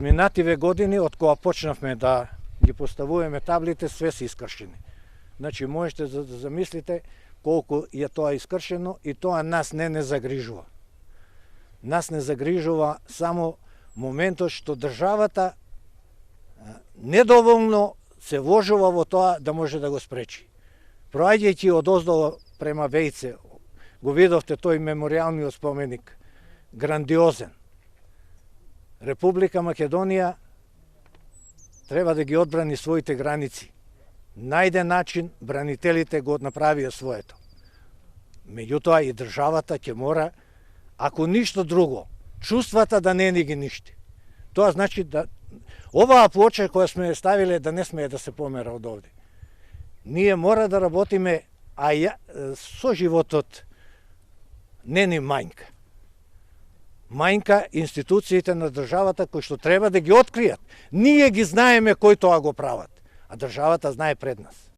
Минативе години, од кога почнавме да ги поставуваме таблите, све се искршени. Значи, можете да замислите колку е тоа искршено и тоа нас не загрижува. Нас не загрижува само моментот што државата недоволно се вложува во тоа да може да го спречи. Проаѓајќи од оздолу према Вејце, го видовте тој меморијалниот споменик, грандиозен. Република Македонија треба да ги одбрани своите граници. Најде начин, бранителите го направија своето. Меѓутоа и државата ќе мора, ако ништо друго, чувствата да не ни ги ништи. Тоа значи да оваа плоча која сме ставиле да не смее да се помера од овде. Ние мора да работиме, со животот не ни мањка. Мањка институциите на државата кои што треба да ги откријат. Ние ги знаеме кои тоа го прават, а државата знае пред нас.